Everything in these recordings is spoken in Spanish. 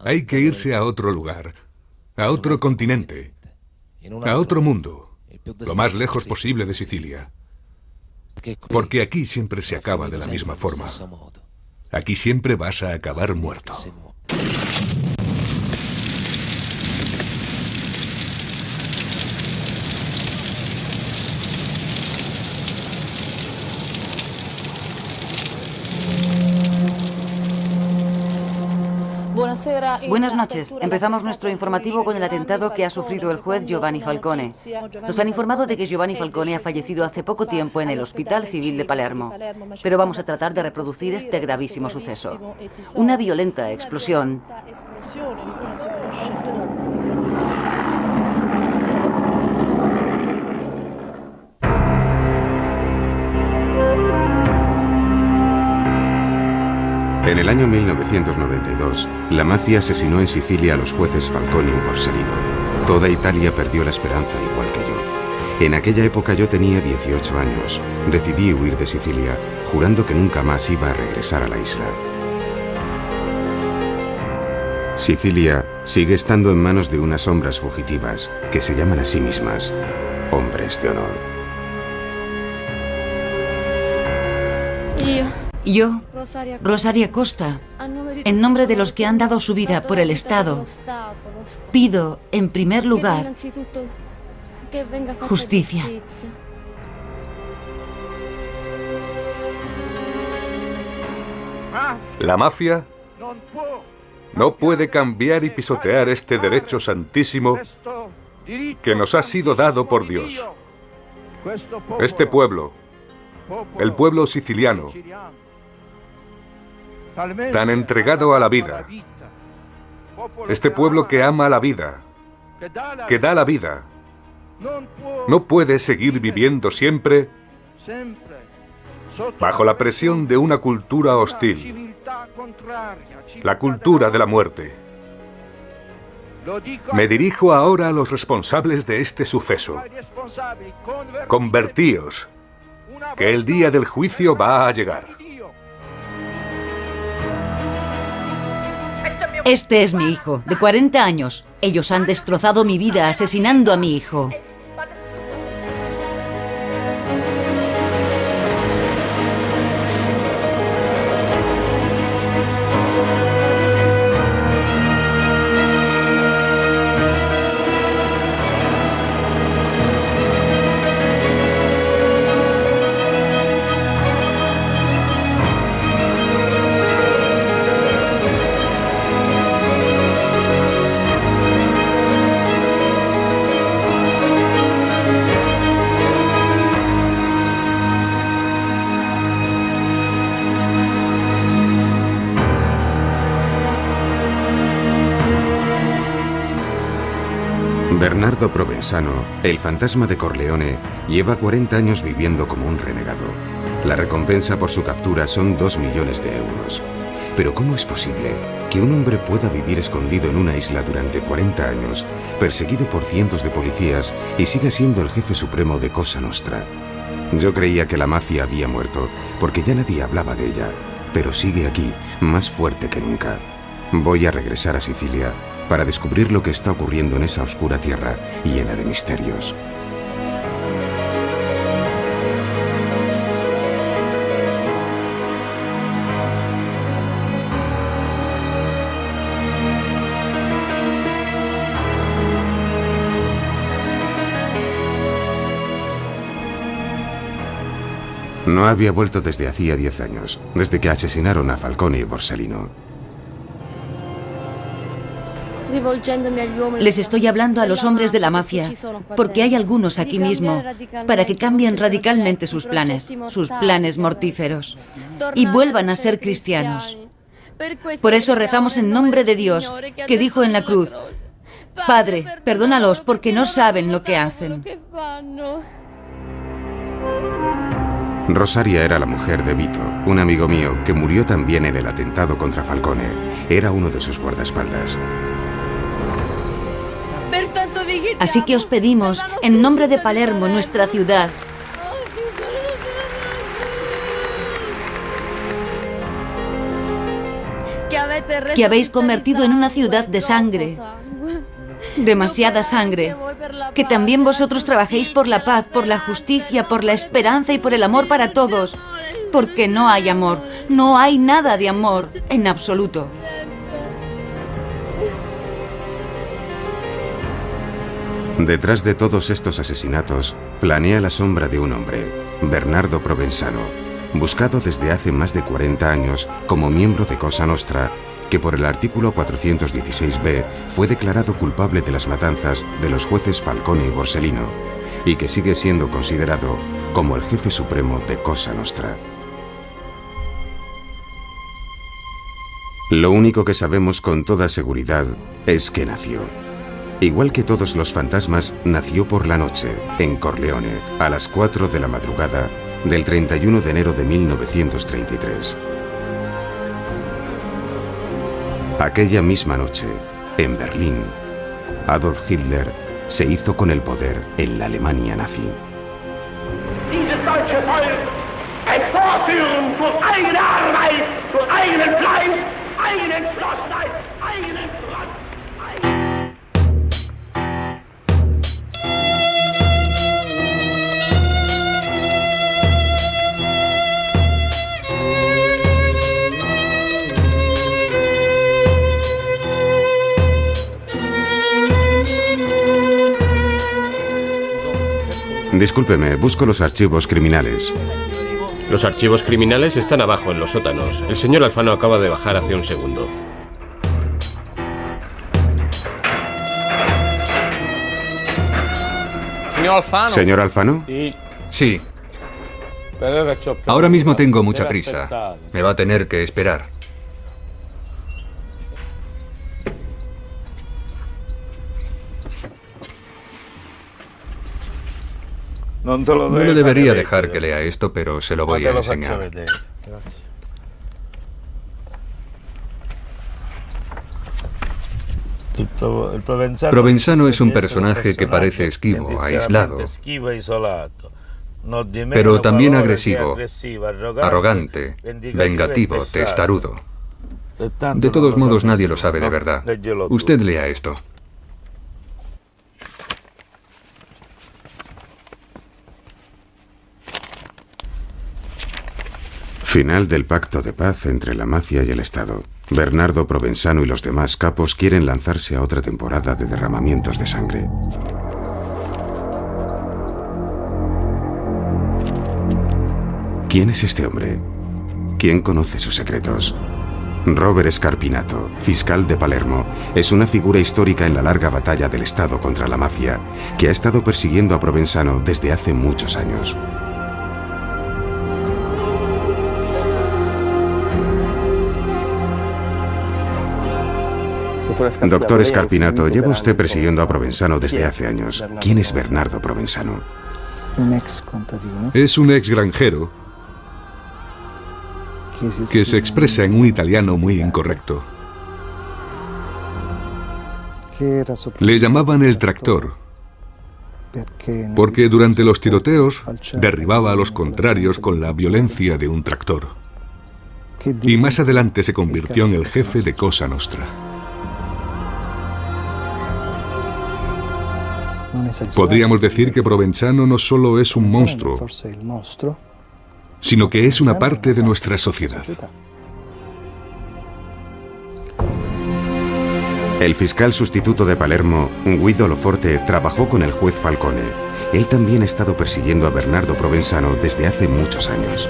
Hay que irse a otro lugar, a otro continente, a otro mundo, lo más lejos posible de Sicilia. Porque aquí siempre se acaba de la misma forma. Aquí siempre vas a acabar muerto. Buenas noches. Empezamos nuestro informativo con el atentado que ha sufrido el juez Giovanni Falcone. Nos han informado de que Giovanni Falcone ha fallecido hace poco tiempo en el Hospital Civil de Palermo. Pero vamos a tratar de reproducir este gravísimo suceso. Una violenta explosión En el año 1992, la mafia asesinó en Sicilia a los jueces Falcone y Borsellino. Toda Italia perdió la esperanza, igual que yo. En aquella época yo tenía 18 años. Decidí huir de Sicilia, jurando que nunca más iba a regresar a la isla. Sicilia sigue estando en manos de unas sombras fugitivas que se llaman a sí mismas hombres de honor. Yo, Rosaria Costa, en nombre de los que han dado su vida por el Estado, pido, en primer lugar, justicia. La mafia no puede cambiar y pisotear este derecho santísimo que nos ha sido dado por Dios. Este pueblo, el pueblo siciliano, tan entregado a la vida, este pueblo que ama la vida, que da la vida, no puede seguir viviendo siempre bajo la presión de una cultura hostil, la cultura de la muerte. Me dirijo ahora a los responsables de este suceso. Convertíos, que el día del juicio va a llegar. Este es mi hijo, de 40 años. Ellos han destrozado mi vida asesinando a mi hijo. Bernardo Provenzano, el fantasma de Corleone, lleva 40 años viviendo como un renegado. La recompensa por su captura son 2 millones de euros. Pero ¿cómo es posible que un hombre pueda vivir escondido en una isla durante 40 años, perseguido por cientos de policías y siga siendo el jefe supremo de Cosa Nostra? Yo creía que la mafia había muerto, porque ya nadie hablaba de ella, pero sigue aquí, más fuerte que nunca. Voy a regresar a Sicilia para descubrir lo que está ocurriendo en esa oscura tierra llena de misterios. No había vuelto desde hacía 10 años, desde que asesinaron a Falcone y Borsellino. Les estoy hablando a los hombres de la mafia, porque hay algunos aquí mismo, para que cambien radicalmente sus planes mortíferos, y vuelvan a ser cristianos. Por eso rezamos en nombre de Dios, que dijo en la cruz: Padre, perdónalos porque no saben lo que hacen. Rosaria era la mujer de Vito, un amigo mío que murió también en el atentado contra Falcone. Era uno de sus guardaespaldas. Así que os pedimos, en nombre de Palermo, nuestra ciudad, que habéis convertido en una ciudad de sangre. Demasiada sangre. Que también vosotros trabajéis por la paz, por la justicia, por la esperanza y por el amor para todos. Porque no hay amor. No hay nada de amor, en absoluto. Detrás de todos estos asesinatos, planea la sombra de un hombre, Bernardo Provenzano, buscado desde hace más de 40 años como miembro de Cosa Nostra, que por el artículo 416b fue declarado culpable de las matanzas de los jueces Falcone y Borsellino, y que sigue siendo considerado como el jefe supremo de Cosa Nostra. Lo único que sabemos con toda seguridad es que nació. Igual que todos los fantasmas, nació por la noche, en Corleone, a las 4 de la madrugada del 31 de enero de 1933. Aquella misma noche, en Berlín, Adolf Hitler se hizo con el poder en la Alemania nazi. Dieses deutsche Volk emporführen durch eigene Arbeit, durch eigenen Fleiß, eigenen Entschlossenheit, eigenen Brand. Discúlpeme, busco los archivos criminales. Los archivos criminales están abajo, en los sótanos. El señor Alfano acaba de bajar hace un segundo. ¿Señor Alfano? Sí. Ahora mismo tengo mucha prisa. Me va a tener que esperar. No le debería dejar que lea esto, pero se lo voy a enseñar. Provenzano es un personaje que parece esquivo, aislado, pero también agresivo, arrogante, vengativo, testarudo. De todos modos, nadie lo sabe de verdad. Usted lea esto. Final del pacto de paz entre la mafia y el Estado. Bernardo Provenzano y los demás capos quieren lanzarse a otra temporada de derramamientos de sangre. ¿Quién es este hombre? ¿Quién conoce sus secretos? Robert Scarpinato, fiscal de Palermo, es una figura histórica en la larga batalla del Estado contra la mafia, que ha estado persiguiendo a Provenzano desde hace muchos años. Doctor Scarpinato, lleva usted persiguiendo a Provenzano desde hace años. ¿Quién es Bernardo Provenzano? Es un ex granjero que se expresa en un italiano muy incorrecto. Le llamaban el tractor, porque durante los tiroteos derribaba a los contrarios con la violencia de un tractor. Y más adelante se convirtió en el jefe de Cosa Nostra. Podríamos decir que Provenzano no solo es un monstruo, sino que es una parte de nuestra sociedad. El fiscal sustituto de Palermo, Guido Loforte, trabajó con el juez Falcone. Él también ha estado persiguiendo a Bernardo Provenzano desde hace muchos años.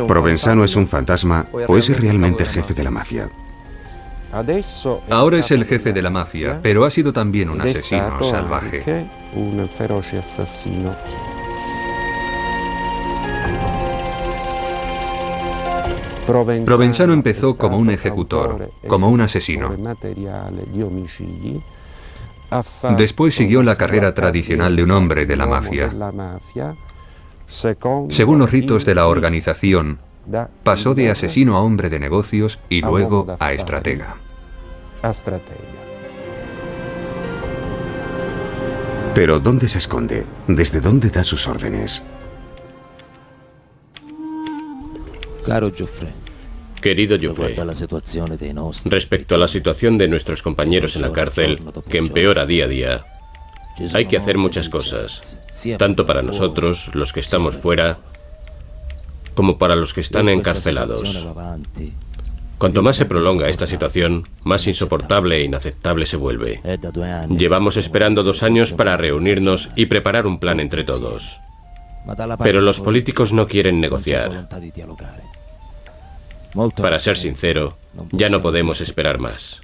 ¿Provenzano es un fantasma o es realmente el jefe de la mafia? Ahora es el jefe de la mafia, pero ha sido también un asesino salvaje. Provenzano empezó como un ejecutor, como un asesino. Después siguió la carrera tradicional de un hombre de la mafia. Según los ritos de la organización, pasó de asesino a hombre de negocios y luego a estratega. Pero ¿dónde se esconde? ¿Desde dónde da sus órdenes? Querido Joffre, respecto a la situación de nuestros compañeros en la cárcel, que empeora día a día, hay que hacer muchas cosas, tanto para nosotros, los que estamos fuera, como para los que están encarcelados. Cuanto más se prolonga esta situación, más insoportable e inaceptable se vuelve. Llevamos esperando 2 años para reunirnos y preparar un plan entre todos. Pero los políticos no quieren negociar. Para ser sincero, ya no podemos esperar más.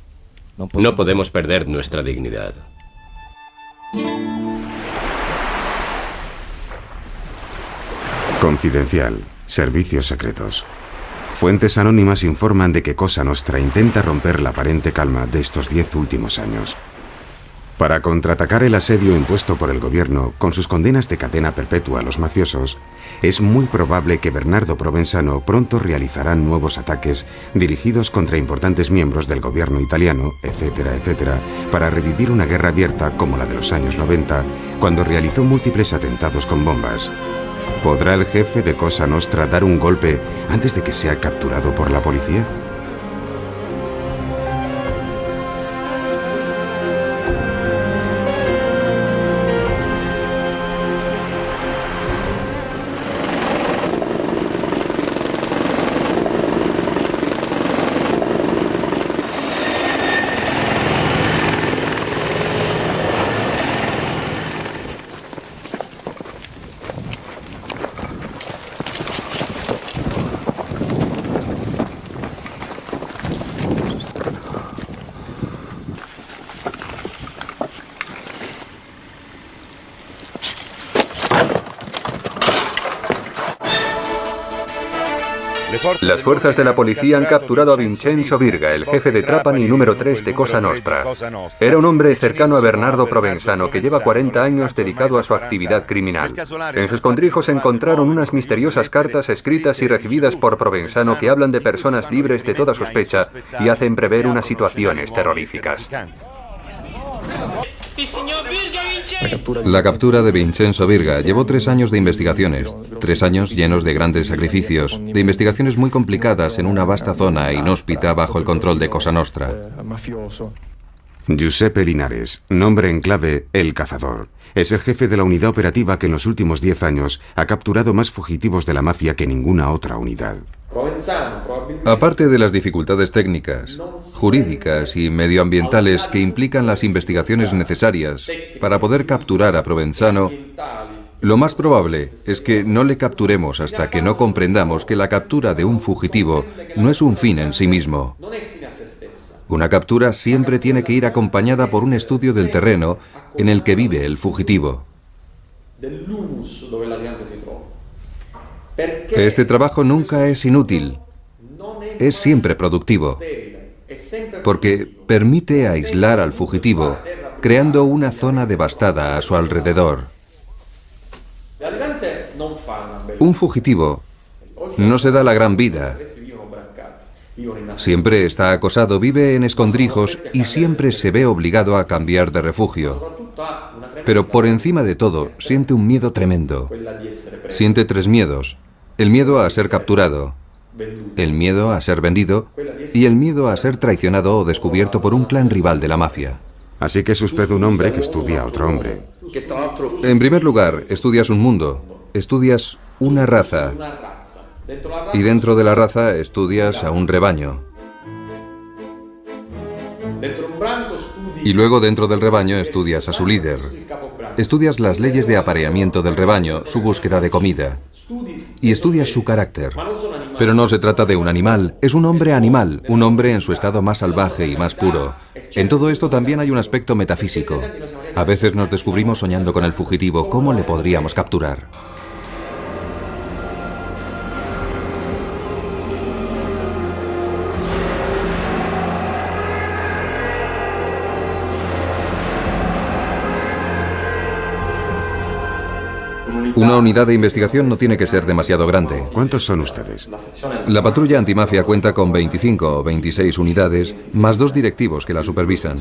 No podemos perder nuestra dignidad. Confidencial. Servicios secretos. Fuentes anónimas informan de que Cosa Nostra intenta romper la aparente calma de estos 10 últimos años. Para contraatacar el asedio impuesto por el gobierno con sus condenas de cadena perpetua a los mafiosos, es muy probable que Bernardo Provenzano pronto realizará nuevos ataques dirigidos contra importantes miembros del gobierno italiano, etcétera, etcétera, para revivir una guerra abierta como la de los años 90, cuando realizó múltiples atentados con bombas. ¿Podrá el jefe de Cosa Nostra dar un golpe antes de que sea capturado por la policía? Las fuerzas de la policía han capturado a Vincenzo Virga, el jefe de Trapani número 3 de Cosa Nostra. Era un hombre cercano a Bernardo Provenzano, que lleva 40 años dedicado a su actividad criminal. En sus escondrijos encontraron unas misteriosas cartas escritas y recibidas por Provenzano que hablan de personas libres de toda sospecha y hacen prever unas situaciones terroríficas. La captura de Vincenzo Virga llevó 3 años de investigaciones, 3 años llenos de grandes sacrificios, de investigaciones muy complicadas en una vasta zona inhóspita bajo el control de Cosa Nostra. Giuseppe Linares, nombre en clave El Cazador, es el jefe de la unidad operativa que en los últimos 10 años ha capturado más fugitivos de la mafia que ninguna otra unidad. Aparte de las dificultades técnicas, jurídicas y medioambientales que implican las investigaciones necesarias para poder capturar a Provenzano, lo más probable es que no le capturemos hasta que no comprendamos que la captura de un fugitivo no es un fin en sí mismo. Una captura siempre tiene que ir acompañada por un estudio del terreno en el que vive el fugitivo. Este trabajo nunca es inútil, es siempre productivo, porque permite aislar al fugitivo, creando una zona devastada a su alrededor. Un fugitivo no se da la gran vida. Siempre está acosado, vive en escondrijos y siempre se ve obligado a cambiar de refugio. Pero por encima de todo, siente un miedo tremendo. Siente 3 miedos. El miedo a ser capturado, el miedo a ser vendido y el miedo a ser traicionado o descubierto por un clan rival de la mafia. Así que es usted un hombre que estudia a otro hombre. En primer lugar, estudias un mundo, estudias una raza, y dentro de la raza estudias a un rebaño. Y luego dentro del rebaño estudias a su líder. Estudias las leyes de apareamiento del rebaño, su búsqueda de comida. Y estudias su carácter. Pero no se trata de un animal, es un hombre animal, un hombre en su estado más salvaje y más puro. En todo esto también hay un aspecto metafísico. A veces nos descubrimos soñando con el fugitivo, ¿cómo le podríamos capturar? Una unidad de investigación no tiene que ser demasiado grande. ¿Cuántos son ustedes? La patrulla antimafia cuenta con 25 o 26 unidades, más 2 directivos que la supervisan.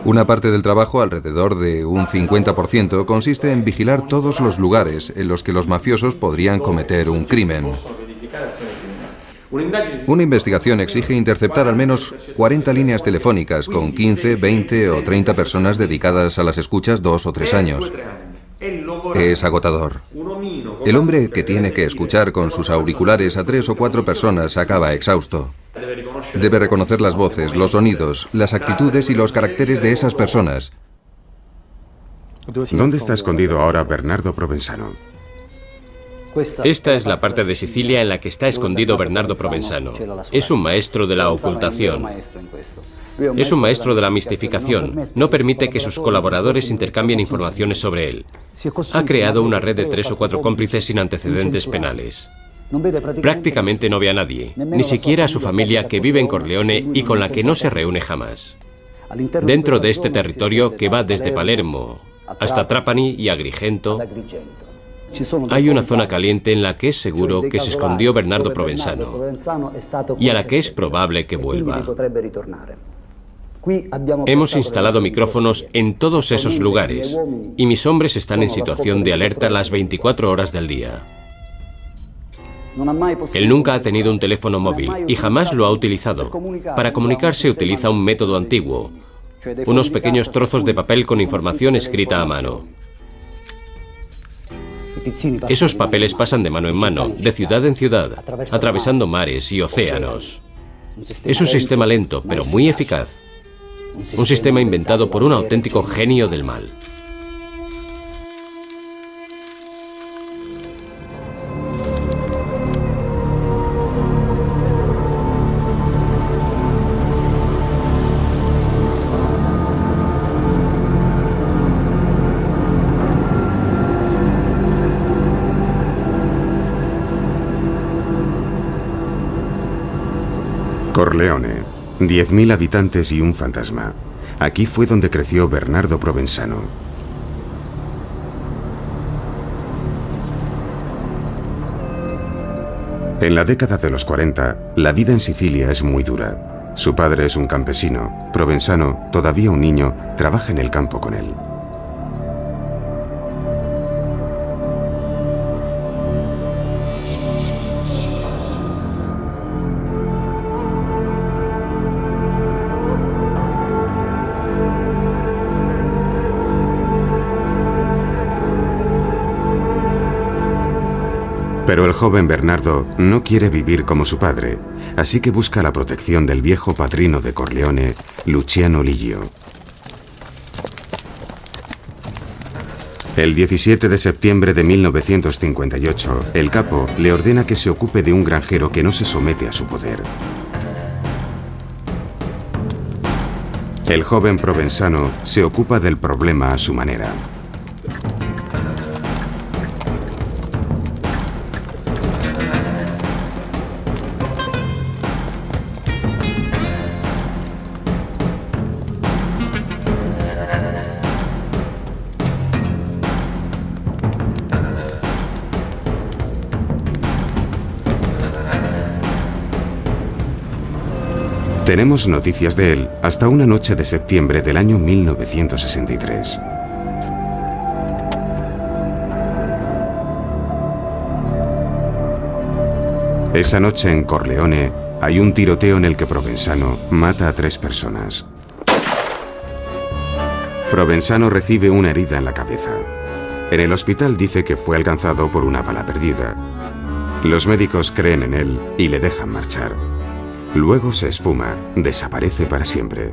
Una parte del trabajo, alrededor de un 50%, consiste en vigilar todos los lugares en los que los mafiosos podrían cometer un crimen. Una investigación exige interceptar al menos 40 líneas telefónicas con 15, 20 o 30 personas dedicadas a las escuchas 2 o 3 años. Es agotador. El hombre que tiene que escuchar con sus auriculares a 3 o 4 personas acaba exhausto. Debe reconocer las voces, los sonidos, las actitudes y los caracteres de esas personas. ¿Dónde está escondido ahora Bernardo Provenzano? Esta es la parte de Sicilia en la que está escondido Bernardo Provenzano. Es un maestro de la ocultación. Es un maestro de la mistificación. No permite que sus colaboradores intercambien informaciones sobre él. Ha creado una red de 3 o 4 cómplices sin antecedentes penales. Prácticamente no ve a nadie, ni siquiera a su familia que vive en Corleone y con la que no se reúne jamás. Dentro de este territorio que va desde Palermo hasta Trapani y Agrigento, hay una zona caliente en la que es seguro que se escondió Bernardo Provenzano y a la que es probable que vuelva. Hemos instalado micrófonos en todos esos lugares y mis hombres están en situación de alerta las 24 horas del día. Él nunca ha tenido un teléfono móvil y jamás lo ha utilizado. Para comunicarse utiliza un método antiguo, unos pequeños trozos de papel con información escrita a mano. Esos papeles pasan de mano en mano, de ciudad en ciudad, atravesando mares y océanos. Es un sistema lento, pero muy eficaz. Un sistema inventado por un auténtico genio del mal. Corleone, 10.000 habitantes y un fantasma. Aquí fue donde creció Bernardo Provenzano. En la década de los 40, la vida en Sicilia es muy dura. Su padre es un campesino. Provenzano, todavía un niño, trabaja en el campo con él. Pero el joven Bernardo no quiere vivir como su padre, así que busca la protección del viejo padrino de Corleone, Luciano Liggio. El 17 de septiembre de 1958, el capo le ordena que se ocupe de un granjero que no se somete a su poder. El joven Provenzano se ocupa del problema a su manera. Tenemos noticias de él hasta una noche de septiembre del año 1963. Esa noche en Corleone hay un tiroteo en el que Provenzano mata a 3 personas. Provenzano recibe una herida en la cabeza. En el hospital dice que fue alcanzado por una bala perdida. Los médicos creen en él y le dejan marchar. Luego se esfuma, desaparece para siempre.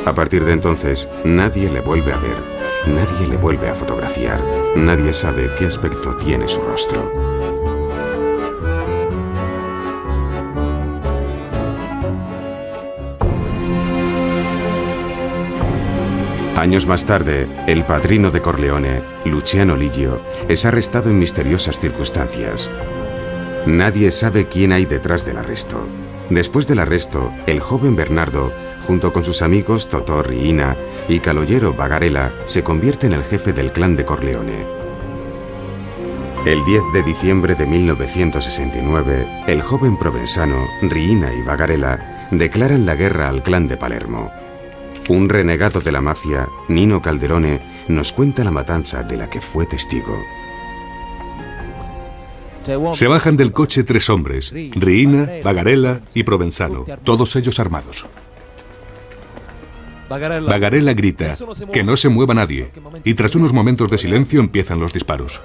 A partir de entonces, nadie le vuelve a ver, nadie le vuelve a fotografiar, nadie sabe qué aspecto tiene su rostro. Años más tarde, el padrino de Corleone, Luciano Liggio, es arrestado en misteriosas circunstancias. Nadie sabe quién hay detrás del arresto. Después del arresto, el joven Bernardo, junto con sus amigos Totò Riina y Calogero Bagarella, se convierte en el jefe del clan de Corleone. El 10 de diciembre de 1969, el joven provenzano Riina y Vagarella declaran la guerra al clan de Palermo. Un renegado de la mafia, Nino Calderone, nos cuenta la matanza de la que fue testigo. Se bajan del coche 3 hombres, Riina, Vagarella y Provenzano, todos ellos armados. Vagarella grita que no se mueva nadie y tras unos momentos de silencio empiezan los disparos.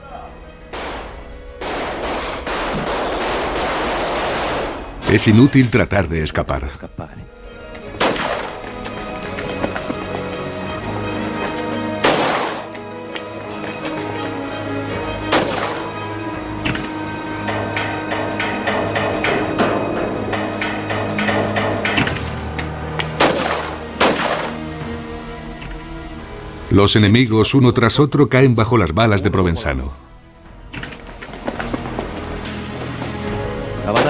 Es inútil tratar de escapar. Los enemigos, uno tras otro, caen bajo las balas de Provenzano.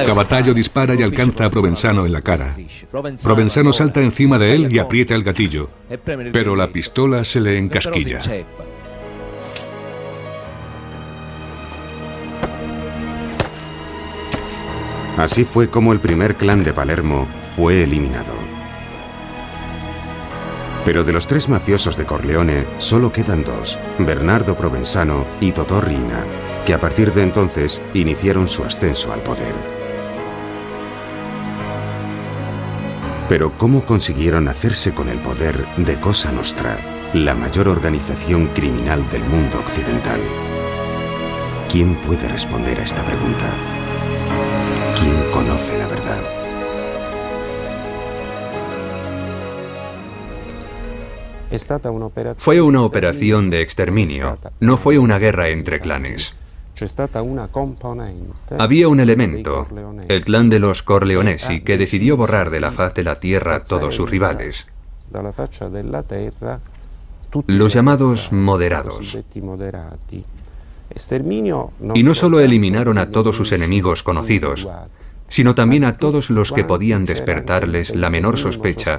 Cavatallo dispara y alcanza a Provenzano en la cara. Provenzano salta encima de él y aprieta el gatillo, pero la pistola se le encasquilla. Así fue como el primer clan de Palermo fue eliminado. Pero de los 3 mafiosos de Corleone, solo quedan 2, Bernardo Provenzano y Totò Riina, que a partir de entonces iniciaron su ascenso al poder. Pero ¿cómo consiguieron hacerse con el poder de Cosa Nostra, la mayor organización criminal del mundo occidental? ¿Quién puede responder a esta pregunta? ¿Quién conoce la verdad? Fue una operación de exterminio, no fue una guerra entre clanes. Había un elemento, el clan de los Corleonesi, que decidió borrar de la faz de la tierra a todos sus rivales, los llamados moderados. Y no solo eliminaron a todos sus enemigos conocidos, sino también a todos los que podían despertarles la menor sospecha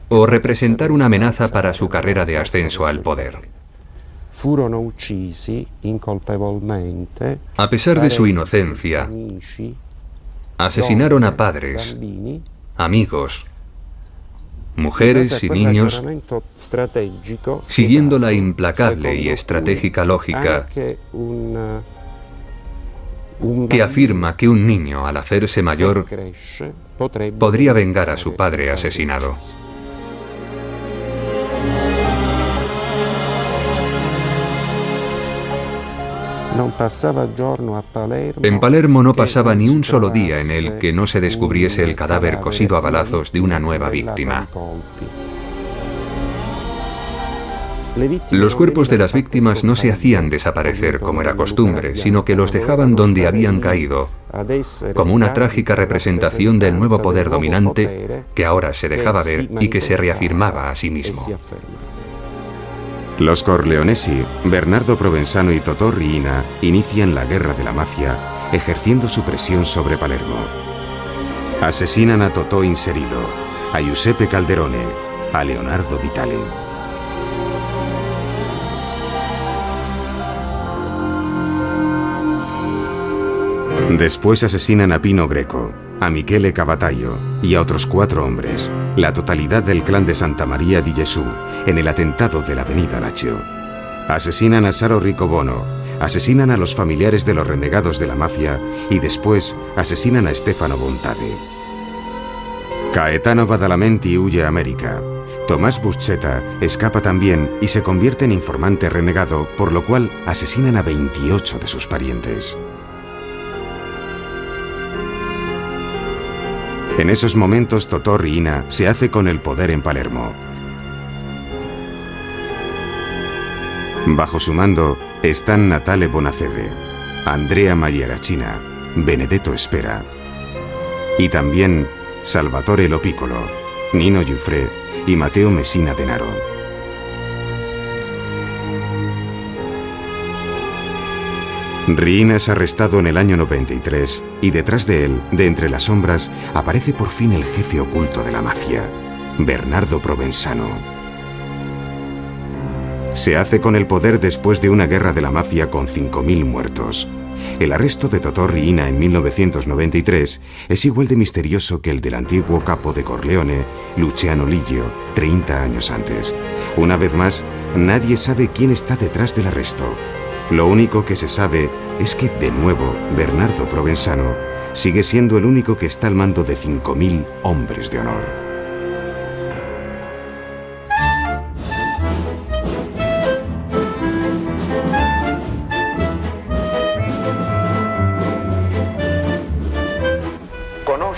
o representar una amenaza para su carrera de ascenso al poder. A pesar de su inocencia, asesinaron a padres, amigos, mujeres y niños, siguiendo la implacable y estratégica lógica que afirma que un niño, al hacerse mayor, podría vengar a su padre asesinado. En Palermo no pasaba ni un solo día en el que no se descubriese el cadáver cosido a balazos de una nueva víctima. Los cuerpos de las víctimas no se hacían desaparecer como era costumbre, sino que los dejaban donde habían caído, como una trágica representación del nuevo poder dominante que ahora se dejaba ver y que se reafirmaba a sí mismo. Los Corleonesi, Bernardo Provenzano y Totò Riina, inician la guerra de la mafia, ejerciendo su presión sobre Palermo. Asesinan a Totò Inserilo, a Giuseppe Calderone, a Leonardo Vitale. Después asesinan a Pino Greco, a Michele Cavatallo y a otros 4 hombres, la totalidad del clan de Santa Maria di Gesù, en el atentado de la avenida Lazio. Asesinan a Saro Riccobono, asesinan a los familiares de los renegados de la mafia y después asesinan a Stefano Bontade. Gaetano Badalamenti huye a América. Tomás Buscetta escapa también y se convierte en informante renegado, por lo cual asesinan a 28 de sus parientes. En esos momentos Totò Riina se hace con el poder en Palermo. Bajo su mando están Natale Bonafede, Andrea Maglieracina, Benedetto Spera y también Salvatore Lo Piccolo, Nino Giuffre y Matteo Messina Denaro. Riina es arrestado en el año 93 y detrás de él, de entre las sombras, aparece por fin el jefe oculto de la mafia, Bernardo Provenzano. Se hace con el poder después de una guerra de la mafia con 5.000 muertos. El arresto de Totò Riina en 1993 es igual de misterioso que el del antiguo capo de Corleone, Luciano Liggio, 30 años antes. Una vez más, nadie sabe quién está detrás del arresto. Lo único que se sabe es que, de nuevo, Bernardo Provenzano sigue siendo el único que está al mando de 5.000 hombres de honor.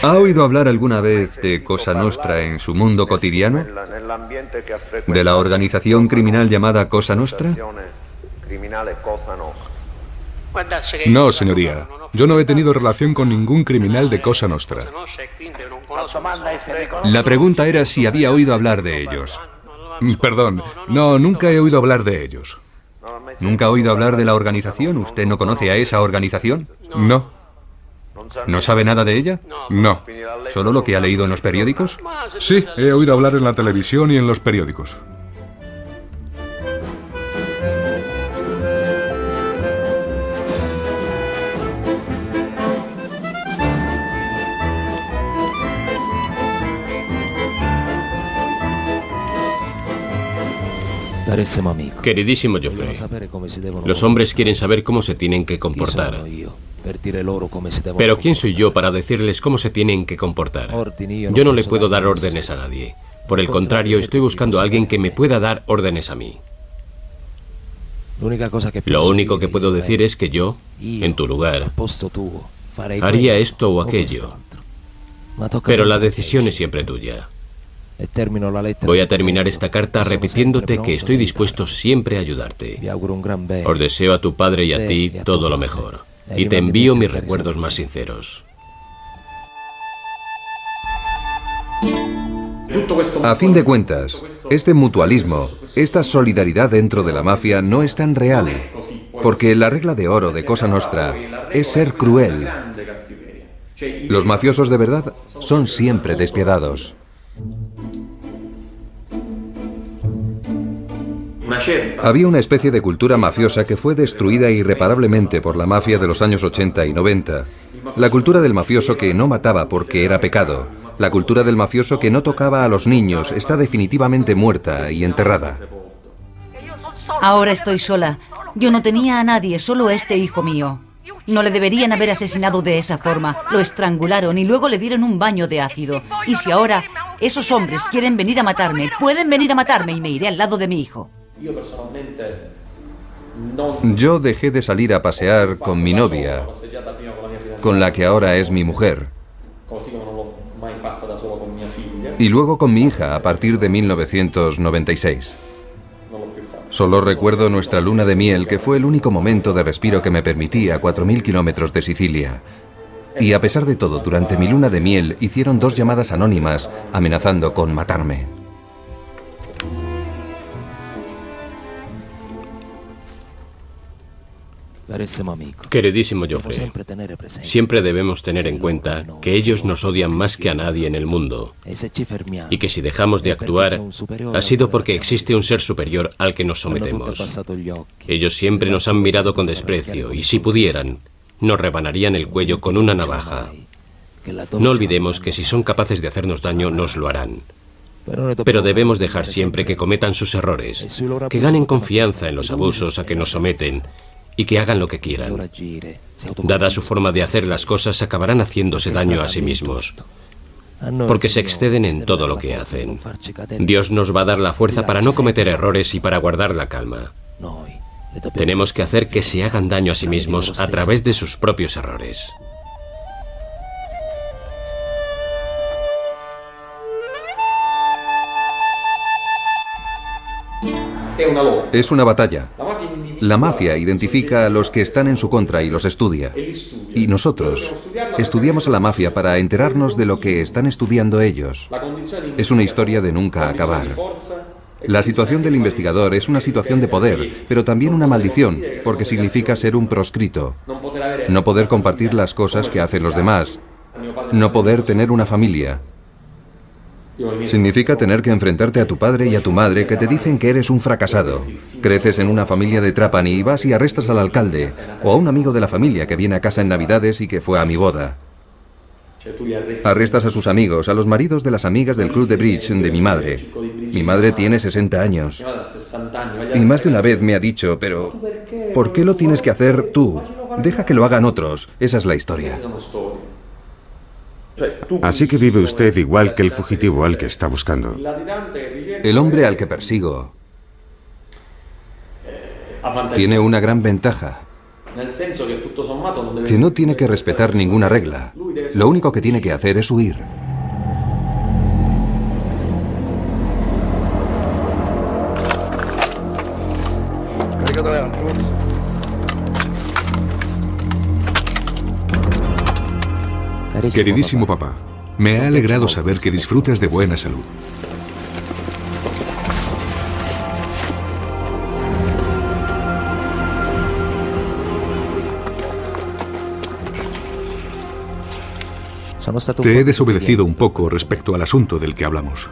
¿Ha oído hablar alguna vez de Cosa Nostra en su mundo cotidiano? ¿De la organización criminal llamada Cosa Nostra? No, señoría. Yo no he tenido relación con ningún criminal de Cosa Nostra. La pregunta era si había oído hablar de ellos. Perdón, no, nunca he oído hablar de ellos. ¿Nunca ha oído hablar de la organización? ¿Usted no conoce a esa organización? No. ¿No sabe nada de ella? No. ¿Solo lo que ha leído en los periódicos? Sí, he oído hablar en la televisión y en los periódicos. Queridísimo Geoffrey, los hombres quieren saber cómo se tienen que comportar. Pero ¿quién soy yo para decirles cómo se tienen que comportar? Yo no le puedo dar órdenes a nadie. Por el contrario, estoy buscando a alguien que me pueda dar órdenes a mí. Lo único que puedo decir es que yo, en tu lugar, haría esto o aquello. Pero la decisión es siempre tuya. Voy a terminar esta carta repitiéndote que estoy dispuesto siempre a ayudarte. Os deseo a tu padre y a ti todo lo mejor. Y te envío mis recuerdos más sinceros. A fin de cuentas, este mutualismo, esta solidaridad dentro de la mafia no es tan real, porque la regla de oro de Cosa Nostra es ser cruel. Los mafiosos de verdad son siempre despiadados. Había una especie de cultura mafiosa que fue destruida irreparablemente por la mafia de los años 80 y 90. La cultura del mafioso que no mataba porque era pecado. La cultura del mafioso que no tocaba a los niños está definitivamente muerta y enterrada. Ahora estoy sola. Yo no tenía a nadie, solo a este hijo mío. No le deberían haber asesinado de esa forma. Lo estrangularon y luego le dieron un baño de ácido. Y si ahora esos hombres quieren venir a matarme, pueden venir a matarme y me iré al lado de mi hijo. Yo dejé de salir a pasear con mi novia, con la que ahora es mi mujer, y luego con mi hija a partir de 1996. Solo recuerdo nuestra luna de miel, que fue el único momento de respiro que me permití a 4.000 kilómetros de Sicilia. Y a pesar de todo, durante mi luna de miel hicieron 2 llamadas anónimas amenazando con matarme. Queridísimo Geoffrey, siempre debemos tener en cuenta que ellos nos odian más que a nadie en el mundo y que si dejamos de actuar ha sido porque existe un ser superior al que nos sometemos. Ellos siempre nos han mirado con desprecio y si pudieran, nos rebanarían el cuello con una navaja. No olvidemos que si son capaces de hacernos daño, nos lo harán. Pero debemos dejar siempre que cometan sus errores, que ganen confianza en los abusos a que nos someten y que hagan lo que quieran. Dada su forma de hacer las cosas, acabarán haciéndose daño a sí mismos, porque se exceden en todo lo que hacen. Dios nos va a dar la fuerza para no cometer errores y para guardar la calma. Tenemos que hacer que se hagan daño a sí mismos a través de sus propios errores. Es una batalla. La mafia identifica a los que están en su contra y los estudia. Y nosotros estudiamos a la mafia para enterarnos de lo que están estudiando ellos. Es una historia de nunca acabar. La situación del investigador es una situación de poder, pero también una maldición, porque significa ser un proscrito. No poder compartir las cosas que hacen los demás. No poder tener una familia. Significa tener que enfrentarte a tu padre y a tu madre que te dicen que eres un fracasado. Creces en una familia de Trapani y vas y arrestas al alcalde o a un amigo de la familia que viene a casa en Navidades y que fue a mi boda. Arrestas a sus amigos, a los maridos de las amigas del club de bridge de mi madre. Mi madre tiene 60 años. Y más de una vez me ha dicho, pero ¿por qué lo tienes que hacer tú? Deja que lo hagan otros. Esa es la historia. Así que vive usted igual que el fugitivo al que está buscando. El hombre al que persigo tiene una gran ventaja. Que no tiene que respetar ninguna regla. Lo único que tiene que hacer es huir. Queridísimo papá, me ha alegrado saber que disfrutas de buena salud. Te he desobedecido un poco respecto al asunto del que hablamos.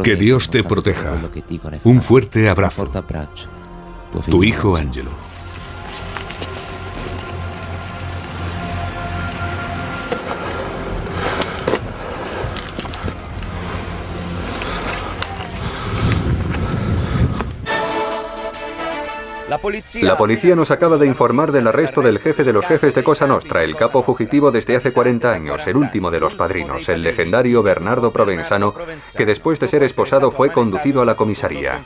Que Dios te proteja. Un fuerte abrazo. Tu hijo Angelo. La policía nos acaba de informar del arresto del jefe de los jefes de Cosa Nostra, el capo fugitivo desde hace 40 años, el último de los padrinos, el legendario Bernardo Provenzano, que después de ser esposado fue conducido a la comisaría.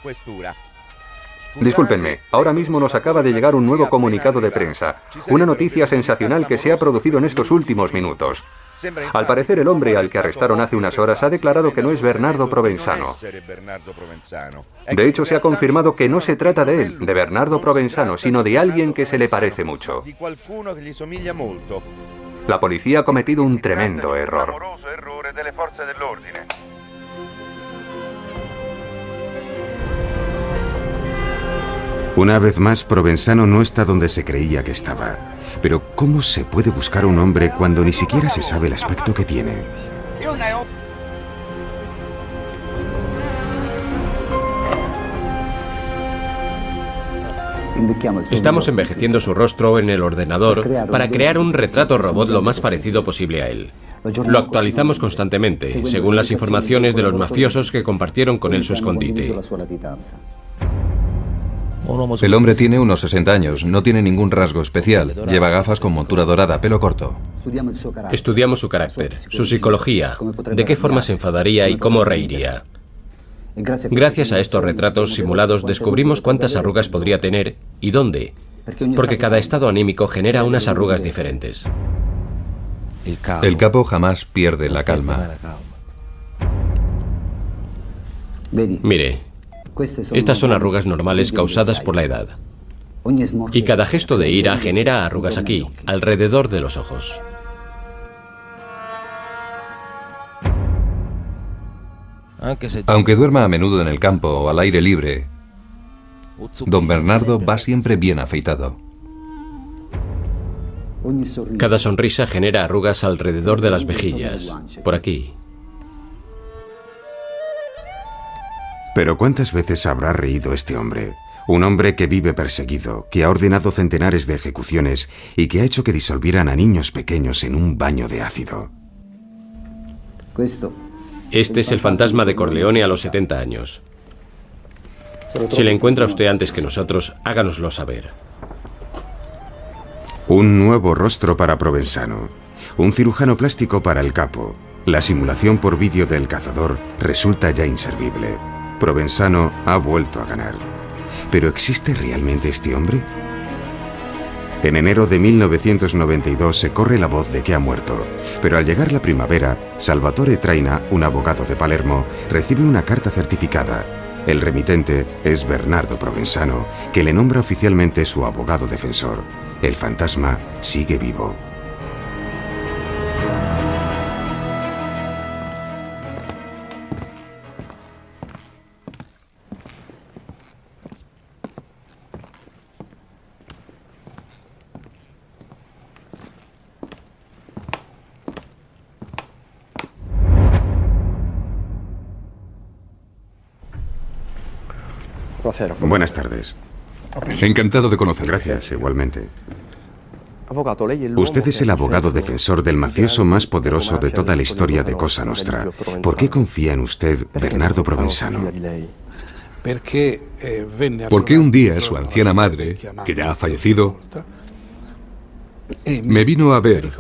Discúlpenme, ahora mismo nos acaba de llegar un nuevo comunicado de prensa, una noticia sensacional que se ha producido en estos últimos minutos. Al parecer el hombre al que arrestaron hace unas horas ha declarado que no es Bernardo Provenzano. De hecho, se ha confirmado que no se trata de él, de Bernardo Provenzano, sino de alguien que se le parece mucho. La policía ha cometido un tremendo error. Una vez más, Provenzano no está donde se creía que estaba. Pero ¿cómo se puede buscar a un hombre cuando ni siquiera se sabe el aspecto que tiene? Estamos envejeciendo su rostro en el ordenador para crear un retrato robot lo más parecido posible a él. Lo actualizamos constantemente, según las informaciones de los mafiosos que compartieron con él su escondite. El hombre tiene unos 60 años, no tiene ningún rasgo especial. Lleva gafas con montura dorada, pelo corto. Estudiamos su carácter, su psicología, de qué forma se enfadaría y cómo reiría. Gracias a estos retratos simulados descubrimos cuántas arrugas podría tener y dónde, porque cada estado anímico genera unas arrugas diferentes. El capo jamás pierde la calma. Mire, estas son arrugas normales causadas por la edad. Y cada gesto de ira genera arrugas aquí, alrededor de los ojos. Aunque duerma a menudo en el campo o al aire libre, don Bernardo va siempre bien afeitado. Cada sonrisa genera arrugas alrededor de las mejillas, por aquí. Pero ¿cuántas veces habrá reído este hombre? Un hombre que vive perseguido, que ha ordenado centenares de ejecuciones y que ha hecho que disolvieran a niños pequeños en un baño de ácido. Este es el fantasma de Corleone a los 70 años. Si le encuentra usted antes que nosotros, háganoslo saber. Un nuevo rostro para Provenzano. Un cirujano plástico para el capo. La simulación por vídeo del cazador resulta ya inservible. Provenzano ha vuelto a ganar. ¿Pero existe realmente este hombre? En enero de 1992 se corre la voz de que ha muerto, pero al llegar la primavera, Salvatore Traina, un abogado de Palermo, recibe una carta certificada. El remitente es Bernardo Provenzano, que le nombra oficialmente su abogado defensor. El fantasma sigue vivo. Buenas tardes. Encantado de conocerle. Gracias, igualmente. Usted es el abogado defensor del mafioso más poderoso de toda la historia de Cosa Nostra. ¿Por qué confía en usted Bernardo Provenzano? Porque un día su anciana madre, que ya ha fallecido, me vino a ver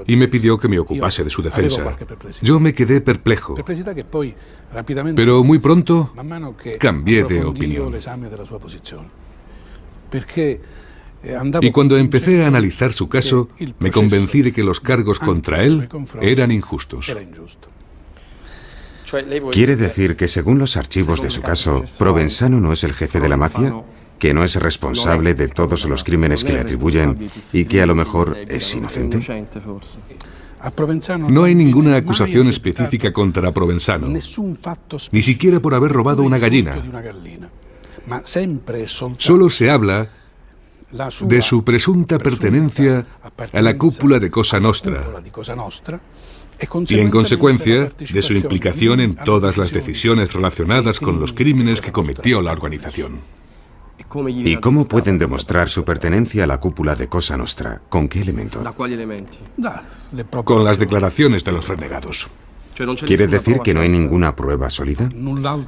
y me pidió que me ocupase de su defensa. Yo me quedé perplejo, pero muy pronto cambié de opinión. Y cuando empecé a analizar su caso, me convencí de que los cargos contra él eran injustos. ¿Quiere decir que según los archivos de su caso, Provenzano no es el jefe de la mafia? ¿Que no es responsable de todos los crímenes que le atribuyen y que a lo mejor es inocente? No hay ninguna acusación específica contra Provenzano, ni siquiera por haber robado una gallina. Solo se habla de su presunta pertenencia a la cúpula de Cosa Nostra y, en consecuencia, de su implicación en todas las decisiones relacionadas con los crímenes que cometió la organización. ¿Y cómo pueden demostrar su pertenencia a la cúpula de Cosa Nostra? ¿Con qué elemento? Con las declaraciones de los renegados. ¿Quiere decir que no hay ninguna prueba sólida?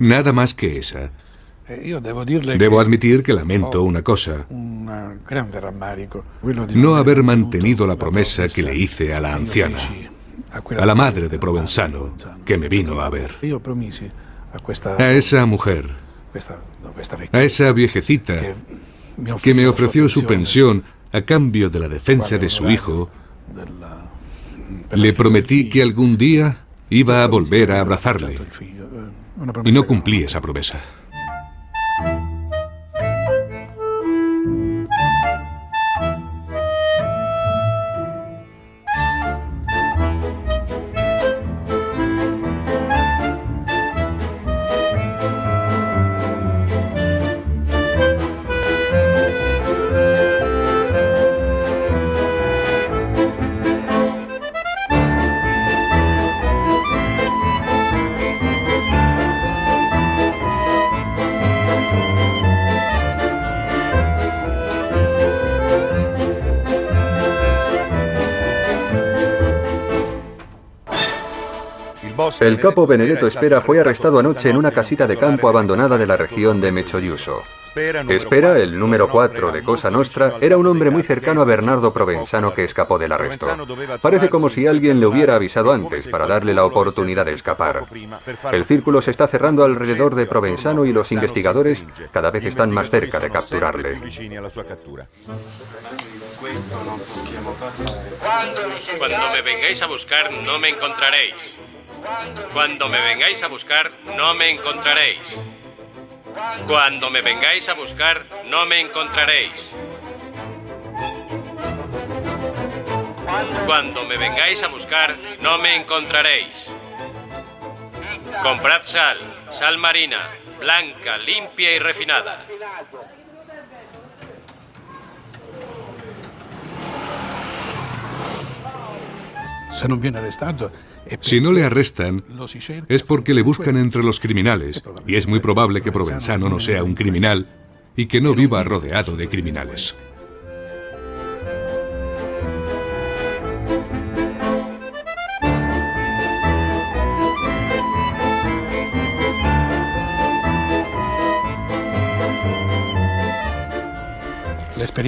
Nada más que esa. Debo admitir que lamento una cosa: no haber mantenido la promesa que le hice a la anciana, a la madre de Provenzano, que me vino a ver. A esa mujer, a esa viejecita que me ofreció su pensión a cambio de la defensa de su hijo, le prometí que algún día iba a volver a abrazarle, y no cumplí esa promesa. El capo Benedetto Spera fue arrestado anoche en una casita de campo abandonada de la región de Meccioliuso. Spera, el número 4 de Cosa Nostra, era un hombre muy cercano a Bernardo Provenzano que escapó del arresto. Parece como si alguien le hubiera avisado antes para darle la oportunidad de escapar. El círculo se está cerrando alrededor de Provenzano y los investigadores cada vez están más cerca de capturarle. Cuando me vengáis a buscar, no me encontraréis. Cuando me vengáis a buscar, no me encontraréis. Cuando me vengáis a buscar, no me encontraréis. Cuando me vengáis a buscar, no me encontraréis. Comprad sal, sal marina, blanca, limpia y refinada. Si no le arrestan, es porque le buscan entre los criminales, y es muy probable que Provenzano no sea un criminal y que no viva rodeado de criminales.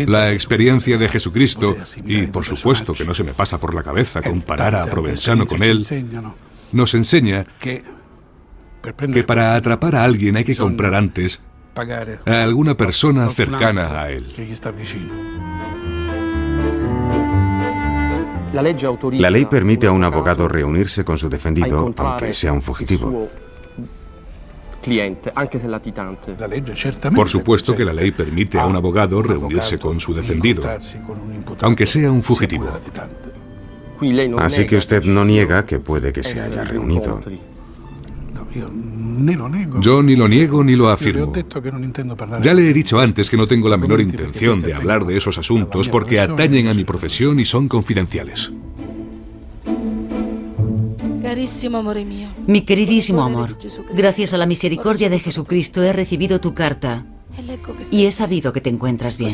La experiencia de Jesucristo, y por supuesto que no se me pasa por la cabeza comparar a Provenzano con él, nos enseña que para atrapar a alguien hay que comprar antes a alguna persona cercana a él. La ley permite a un abogado reunirse con su defendido, aunque sea un fugitivo. Por supuesto que la ley permite a un abogado reunirse con su defendido, aunque sea un fugitivo. Así que usted no niega que puede que se haya reunido. Yo ni lo niego ni lo afirmo. Ya le he dicho antes que no tengo la menor intención de hablar de esos asuntos porque atañen a mi profesión y son confidenciales. Mi queridísimo amor, gracias a la misericordia de Jesucristo he recibido tu carta Y he sabido que te encuentras bien.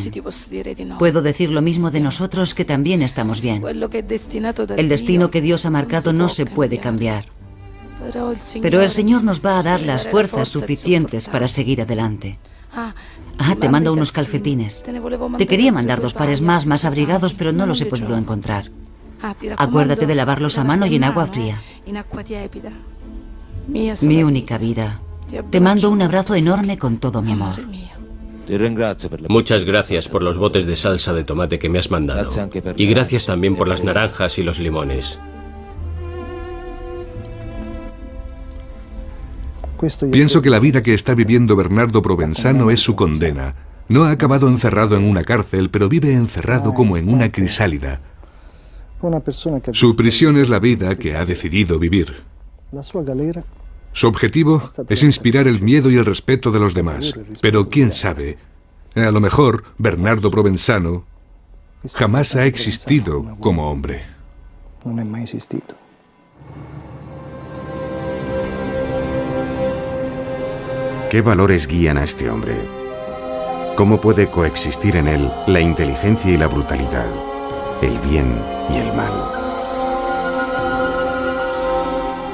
Puedo decir lo mismo de nosotros, que también estamos bien. El destino que Dios ha marcado no se puede cambiar. Pero el Señor nos va a dar las fuerzas suficientes para seguir adelante. Te mando unos calcetines. Te quería mandar 2 pares más abrigados, pero no los he podido encontrar. Acuérdate de lavarlos a mano y en agua fría. Mi única vida. Te mando un abrazo enorme con todo mi amor. Muchas gracias por los botes de salsa de tomate que me has mandado. Y gracias también por las naranjas y los limones. Pienso que la vida que está viviendo Bernardo Provenzano es su condena. No ha acabado encerrado en una cárcel, pero vive encerrado como en una crisálida. Su prisión es la vida que ha decidido vivir. Su objetivo es inspirar el miedo y el respeto de los demás. Pero quién sabe, a lo mejor Bernardo Provenzano jamás ha existido como hombre. ¿Qué valores guían a este hombre? ¿Cómo puede coexistir en él la inteligencia y la brutalidad, el bien y el mal?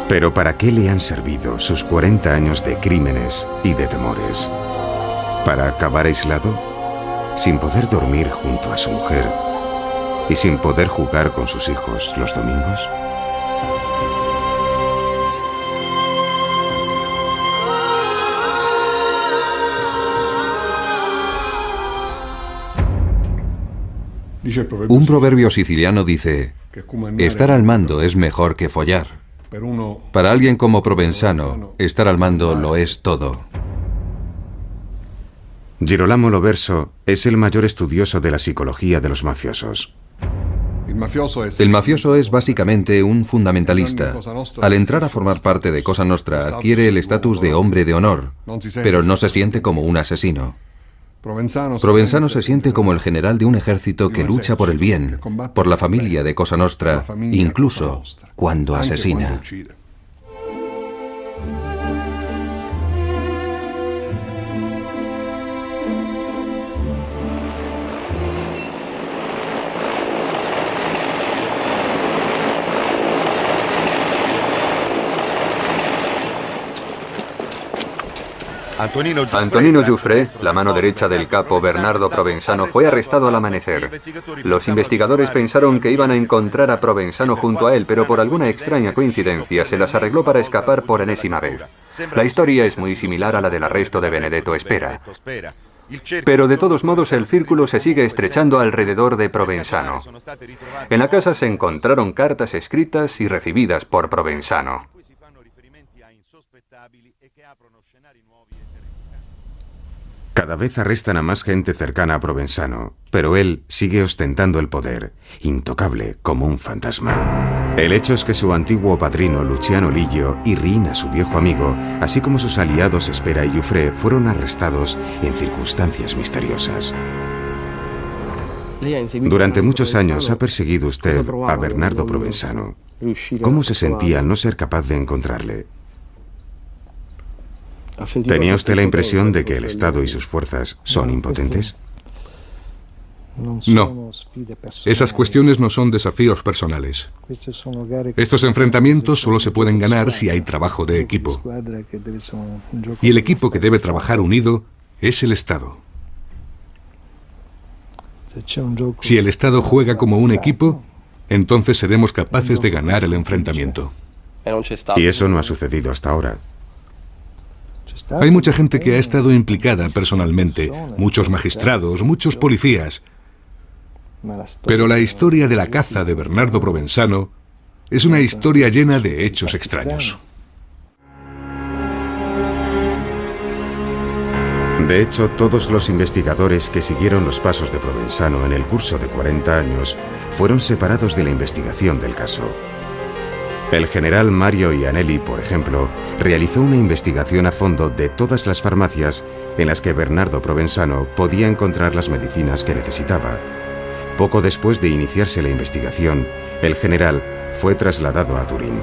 Pero ¿para qué le han servido sus 40 años de crímenes y de temores? ¿Para acabar aislado? ¿Sin poder dormir junto a su mujer? ¿Y sin poder jugar con sus hijos los domingos? Un proverbio siciliano dice: estar al mando es mejor que follar. Para alguien como Provenzano, estar al mando lo es todo. Girolamo Loverso es el mayor estudioso de la psicología de los mafiosos. El mafioso es básicamente un fundamentalista. Al entrar a formar parte de Cosa Nostra adquiere el estatus de hombre de honor, pero no se siente como un asesino. Provenzano se siente como el general de un ejército que lucha por el bien, por la familia de Cosa Nostra, incluso cuando asesina. Antonino Giuffre, la mano derecha del capo Bernardo Provenzano, fue arrestado al amanecer. Los investigadores pensaron que iban a encontrar a Provenzano junto a él, pero por alguna extraña coincidencia se las arregló para escapar por enésima vez. La historia es muy similar a la del arresto de Benedetto Spera. Pero de todos modos el círculo se sigue estrechando alrededor de Provenzano. En la casa se encontraron cartas escritas y recibidas por Provenzano. Cada vez arrestan a más gente cercana a Provenzano, pero él sigue ostentando el poder, intocable como un fantasma. El hecho es que su antiguo padrino Luciano Liggio y Riina, su viejo amigo, así como sus aliados Spera y Giuffre, fueron arrestados en circunstancias misteriosas. Durante muchos años ha perseguido usted a Bernardo Provenzano. ¿Cómo se sentía al no ser capaz de encontrarle? ¿Tenía usted la impresión de que el Estado y sus fuerzas son impotentes? No. Esas cuestiones no son desafíos personales. Estos enfrentamientos solo se pueden ganar si hay trabajo de equipo. Y el equipo que debe trabajar unido es el Estado. Si el Estado juega como un equipo, entonces seremos capaces de ganar el enfrentamiento. Y eso no ha sucedido hasta ahora. Hay mucha gente que ha estado implicada personalmente, muchos magistrados, muchos policías. Pero la historia de la caza de Bernardo Provenzano es una historia llena de hechos extraños. De hecho, todos los investigadores que siguieron los pasos de Provenzano en el curso de 40 años fueron separados de la investigación del caso. El general Mario Iannelli, por ejemplo, realizó una investigación a fondo de todas las farmacias en las que Bernardo Provenzano podía encontrar las medicinas que necesitaba. Poco después de iniciarse la investigación, el general fue trasladado a Turín.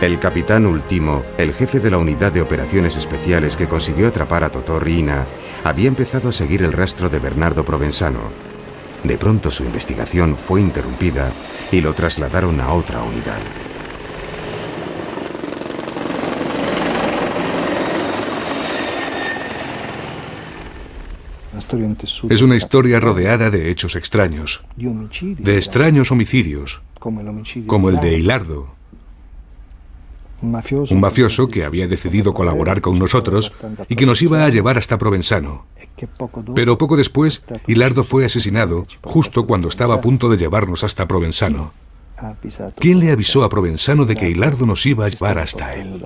El capitán Ultimo, el jefe de la unidad de operaciones especiales que consiguió atrapar a Totò Riina, había empezado a seguir el rastro de Bernardo Provenzano. De pronto su investigación fue interrumpida y lo trasladaron a otra unidad. Es una historia rodeada de hechos extraños, de extraños homicidios, como el de Ilardo, un mafioso que había decidido colaborar con nosotros y que nos iba a llevar hasta Provenzano. Pero poco después, Ilardo fue asesinado justo cuando estaba a punto de llevarnos hasta Provenzano. ¿Quién le avisó a Provenzano de que Ilardo nos iba a llevar hasta él?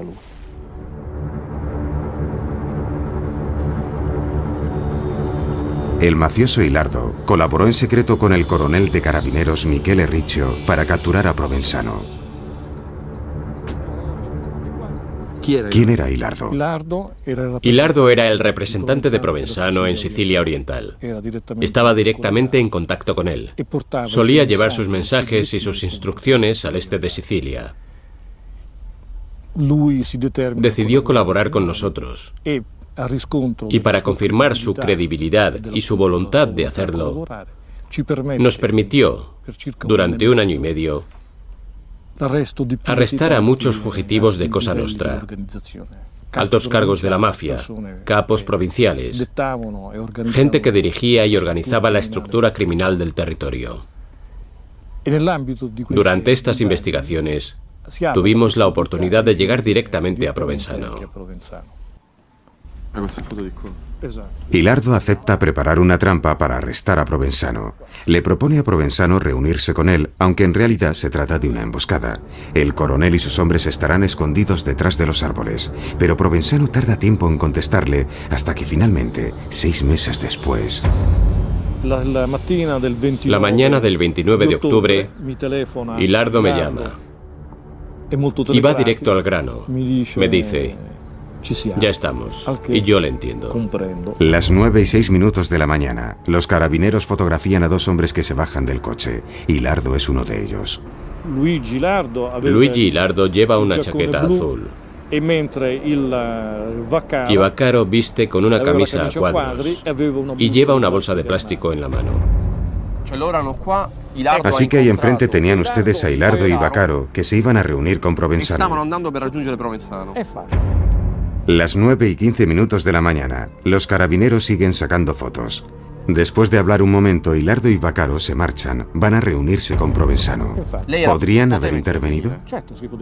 El mafioso Ilardo colaboró en secreto con el coronel de carabineros Michele Riccio para capturar a Provenzano. ¿Quién era Ilardo? Ilardo era el representante de Provenzano en Sicilia Oriental. Estaba directamente en contacto con él. Solía llevar sus mensajes y sus instrucciones al este de Sicilia. Decidió colaborar con nosotros. Y para confirmar su credibilidad y su voluntad de hacerlo, nos permitió, durante 1 año y medio, arrestar a muchos fugitivos de Cosa Nostra, altos cargos de la mafia, capos provinciales, gente que dirigía y organizaba la estructura criminal del territorio. Durante estas investigaciones, tuvimos la oportunidad de llegar directamente a Provenzano. Ilardo acepta preparar una trampa para arrestar a Provenzano. Le propone a Provenzano reunirse con él, aunque en realidad se trata de una emboscada. El coronel y sus hombres estarán escondidos detrás de los árboles, pero Provenzano tarda tiempo en contestarle hasta que finalmente, 6 meses después... La mañana del 29 de octubre, Ilardo me llama y va directo al grano. Me dice: ya estamos. Y yo le entiendo. Las 9:06 de la mañana, los carabineros fotografían a 2 hombres que se bajan del coche. Ilardo es uno de ellos. Luigi Ilardo lleva una chaqueta azul. Y Vaccaro viste con una camisa a cuadros y lleva una bolsa de plástico en la mano. Así que ahí enfrente tenían ustedes a Ilardo y Vaccaro, que se iban a reunir con Provenzano. Las 9:15 de la mañana, los carabineros siguen sacando fotos. Después de hablar un momento, Ilardo y Vaccaro se marchan. Van a reunirse con Provenzano. ¿Podrían haber intervenido?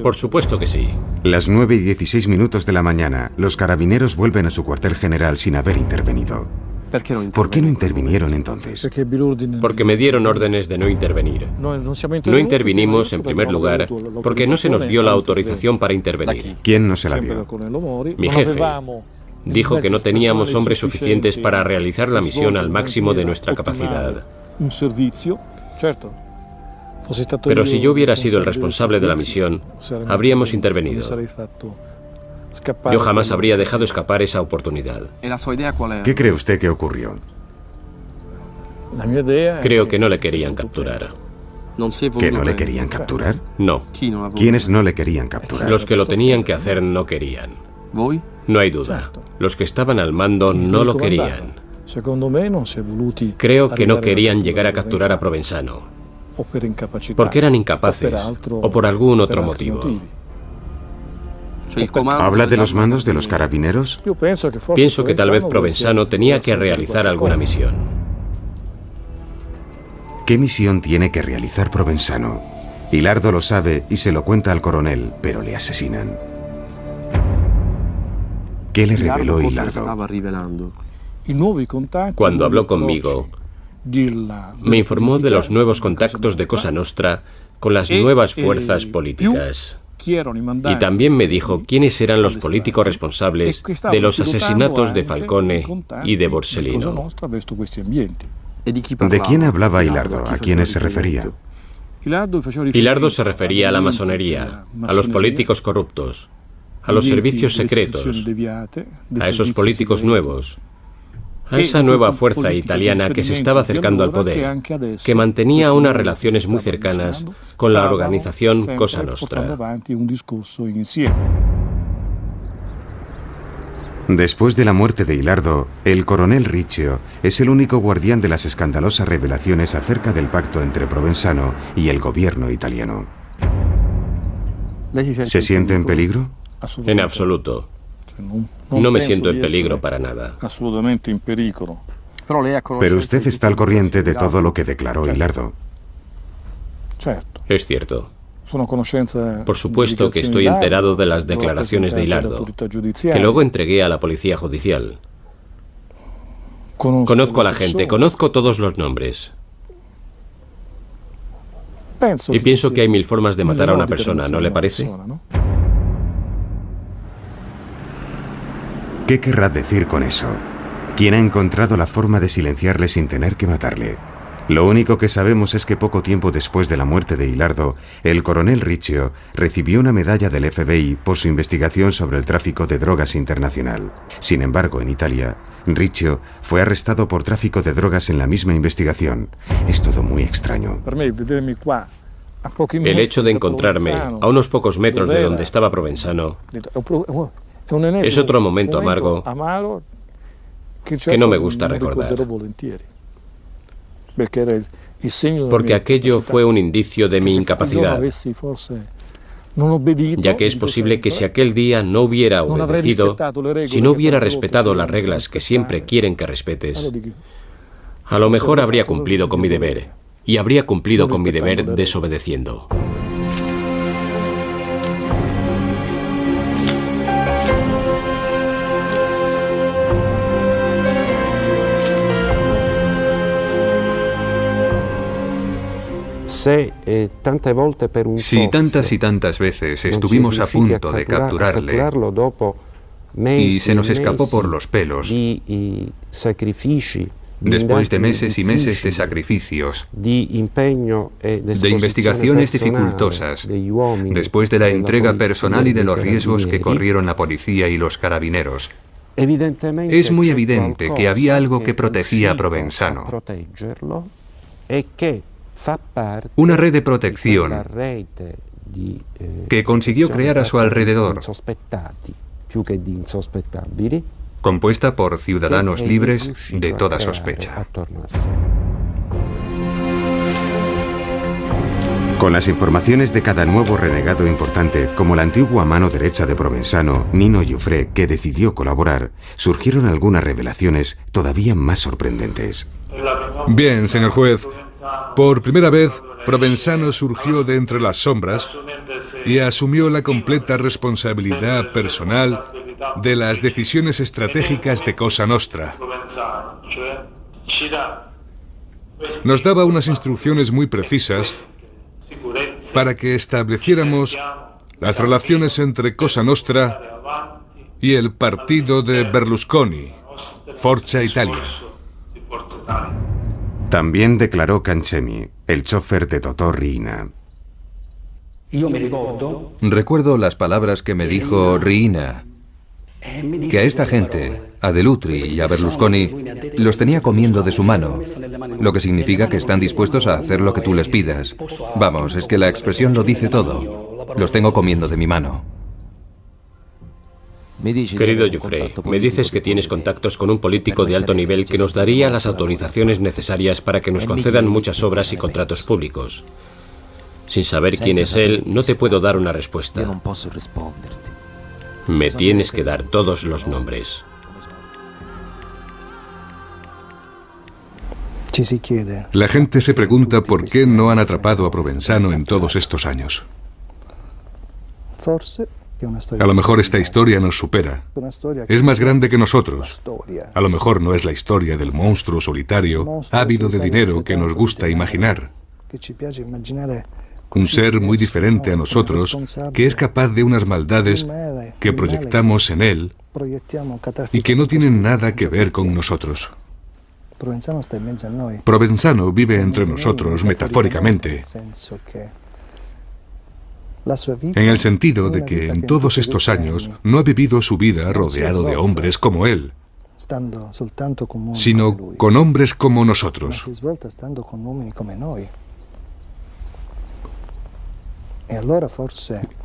Por supuesto que sí. Las 9:16 de la mañana, los carabineros vuelven a su cuartel general sin haber intervenido. ¿Por qué no intervinieron entonces? Porque me dieron órdenes de no intervenir. No intervinimos, en primer lugar, porque no se nos dio la autorización para intervenir. ¿Quién no se la dio? Mi jefe. Dijo que no teníamos hombres suficientes para realizar la misión al máximo de nuestra capacidad. Pero si yo hubiera sido el responsable de la misión, habríamos intervenido. Yo jamás habría dejado escapar esa oportunidad. ¿Qué cree usted que ocurrió? Creo que no le querían capturar. ¿Que no le querían capturar? No. ¿Quiénes no le querían capturar? Los que lo tenían que hacer no querían. No hay duda. Los que estaban al mando no lo querían. Creo que no querían llegar a capturar a Provenzano, porque eran incapaces o por algún otro motivo. ¿Habla de los mandos de los carabineros? Pienso que tal vez Provenzano tenía que realizar alguna misión. ¿Qué misión tiene que realizar Provenzano? Ilardo lo sabe y se lo cuenta al coronel, pero le asesinan. ¿Qué le reveló Ilardo? Cuando habló conmigo, me informó de los nuevos contactos de Cosa Nostra con las nuevas fuerzas políticas. Y también me dijo quiénes eran los políticos responsables de los asesinatos de Falcone y de Borsellino. ¿De quién hablaba Ilardo? ¿A quiénes se refería? Ilardo se refería a la masonería, a los políticos corruptos, a los servicios secretos, a esos políticos nuevos, A esa nueva fuerza italiana que se estaba acercando al poder, que mantenía unas relaciones muy cercanas con la organización Cosa Nostra. Después de la muerte de Ilardo, el coronel Riccio es el único guardián de las escandalosas revelaciones acerca del pacto entre Provenzano y el gobierno italiano. ¿Se siente en peligro? En absoluto. No me siento en peligro para nada. Pero usted está al corriente de todo lo que declaró Ilardo. Es cierto. Por supuesto que estoy enterado de las declaraciones de Ilardo, que luego entregué a la policía judicial. Conozco a la gente, conozco todos los nombres. Y pienso que hay 1000 formas de matar a una persona, ¿no le parece? ¿Qué querrá decir con eso? ¿Quién ha encontrado la forma de silenciarle sin tener que matarle? Lo único que sabemos es que poco tiempo después de la muerte de Ilardo, el coronel Riccio recibió una medalla del FBI por su investigación sobre el tráfico de drogas internacional. Sin embargo, en Italia, Riccio fue arrestado por tráfico de drogas en la misma investigación. Es todo muy extraño. El hecho de encontrarme a unos pocos metros de donde estaba Provenzano es otro momento amargo que no me gusta recordar. Porque aquello fue un indicio de mi incapacidad, ya que es posible que si aquel día no hubiera obedecido, si no hubiera respetado las reglas que siempre quieren que respetes, a lo mejor habría cumplido con mi deber, y habría cumplido con mi deber desobedeciendo. Si tantas y tantas veces estuvimos a punto de capturarle y se nos escapó por los pelos, después de meses y meses de sacrificios, de investigaciones dificultosas, después de la entrega personal y de los riesgos que corrieron la policía y los carabineros, es muy evidente que había algo que protegía a Provenzano. Una red de protección que consiguió crear a su alrededor, compuesta por ciudadanos libres de toda sospecha. Con las informaciones de cada nuevo renegado importante, como la antigua mano derecha de Provenzano, Nino Giuffre, que decidió colaborar, surgieron algunas revelaciones todavía más sorprendentes. Bien, señor juez. Por primera vez, Provenzano surgió de entre las sombras y asumió la completa responsabilidad personal de las decisiones estratégicas de Cosa Nostra. Nos daba unas instrucciones muy precisas para que estableciéramos las relaciones entre Cosa Nostra y el partido de Berlusconi, Forza Italia. También declaró Canchemi, el chofer de Totò Riina. Recuerdo las palabras que me dijo Riina, que a esta gente, a Dell'Utri y a Berlusconi, los tenía comiendo de su mano, lo que significa que están dispuestos a hacer lo que tú les pidas. Vamos, es que la expresión lo dice todo. Los tengo comiendo de mi mano. Querido Giuffre, me dices que tienes contactos con un político de alto nivel que nos daría las autorizaciones necesarias para que nos concedan muchas obras y contratos públicos. Sin saber quién es él, no te puedo dar una respuesta. Me tienes que dar todos los nombres. La gente se pregunta por qué no han atrapado a Provenzano en todos estos años. A lo mejor esta historia nos supera. Es más grande que nosotros. A lo mejor no es la historia del monstruo solitario, ávido de dinero que nos gusta imaginar. Un ser muy diferente a nosotros, que es capaz de unas maldades que proyectamos en él y que no tienen nada que ver con nosotros. Provenzano vive entre nosotros metafóricamente, en el sentido de que en todos estos años no ha vivido su vida rodeado de hombres como él, sino con hombres como nosotros.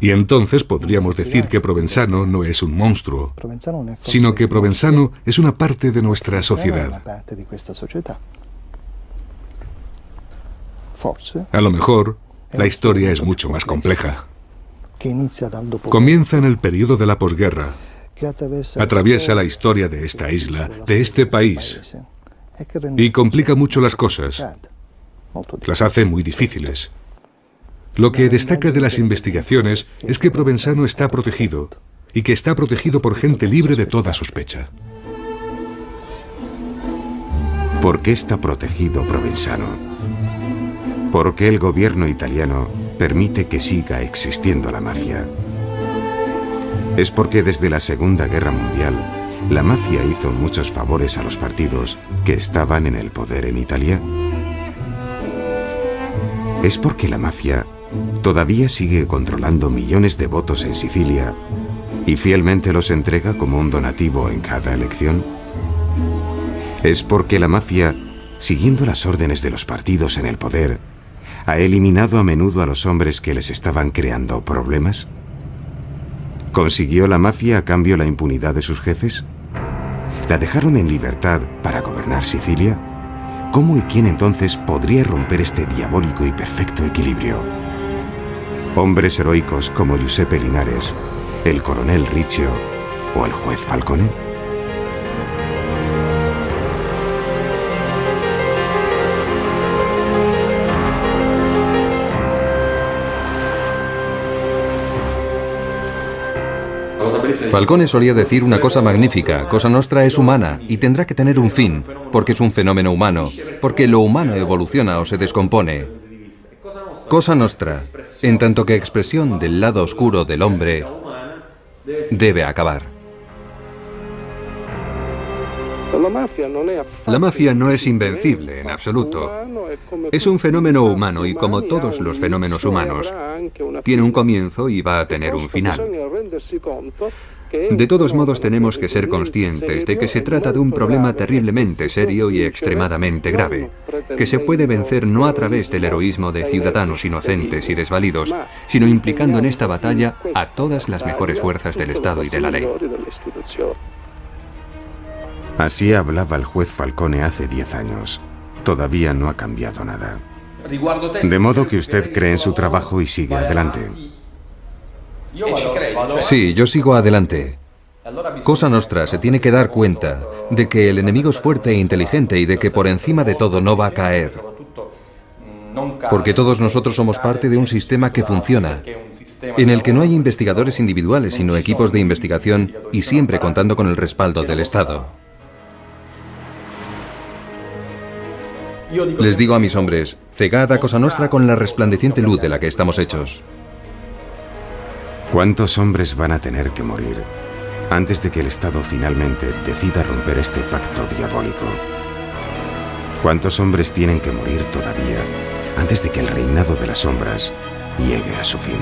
Y entonces podríamos decir que Provenzano no es un monstruo, sino que Provenzano es una parte de nuestra sociedad. A lo mejor, la historia es mucho más compleja. Comienza en el periodo de la posguerra, atraviesa la historia de esta isla, de este país, y complica mucho las cosas, las hace muy difíciles. Lo que destaca de las investigaciones es que Provenzano está protegido, y que está protegido por gente libre de toda sospecha. ¿Por qué está protegido Provenzano? ¿Por qué el gobierno italiano permite que siga existiendo la mafia? Es porque desde la Segunda Guerra Mundial, la mafia hizo muchos favores a los partidos que estaban en el poder en Italia. Es porque la mafia todavía sigue controlando millones de votos en Sicilia y fielmente los entrega como un donativo en cada elección. Es porque la mafia, siguiendo las órdenes de los partidos en el poder, ha eliminado a menudo a los hombres que les estaban creando problemas. ¿Consiguió la mafia a cambio la impunidad de sus jefes? ¿La dejaron en libertad para gobernar Sicilia? ¿Cómo y quién entonces podría romper este diabólico y perfecto equilibrio? Hombres heroicos como Giuseppe Linares, el coronel Riccio o el juez Falcone. Falcone solía decir una cosa magnífica: Cosa Nostra es humana y tendrá que tener un fin, porque es un fenómeno humano, porque lo humano evoluciona o se descompone. Cosa Nostra, en tanto que expresión del lado oscuro del hombre, debe acabar. La mafia no es invencible en absoluto. Es un fenómeno humano y, como todos los fenómenos humanos, tiene un comienzo y va a tener un final. De todos modos, tenemos que ser conscientes de que se trata de un problema terriblemente serio y extremadamente grave, que se puede vencer no a través del heroísmo de ciudadanos inocentes y desvalidos, sino implicando en esta batalla a todas las mejores fuerzas del Estado y de la ley. Así hablaba el juez Falcone hace 10 años. Todavía no ha cambiado nada. De modo que usted cree en su trabajo y sigue adelante. Sí, yo sigo adelante. Cosa Nostra se tiene que dar cuenta de que el enemigo es fuerte e inteligente y de que por encima de todo no va a caer. Porque todos nosotros somos parte de un sistema que funciona, en el que no hay investigadores individuales, sino equipos de investigación y siempre contando con el respaldo del Estado. Les digo a mis hombres: cegad a Cosa Nostra con la resplandeciente luz de la que estamos hechos. ¿Cuántos hombres van a tener que morir antes de que el Estado finalmente decida romper este pacto diabólico? ¿Cuántos hombres tienen que morir todavía antes de que el reinado de las sombras llegue a su fin?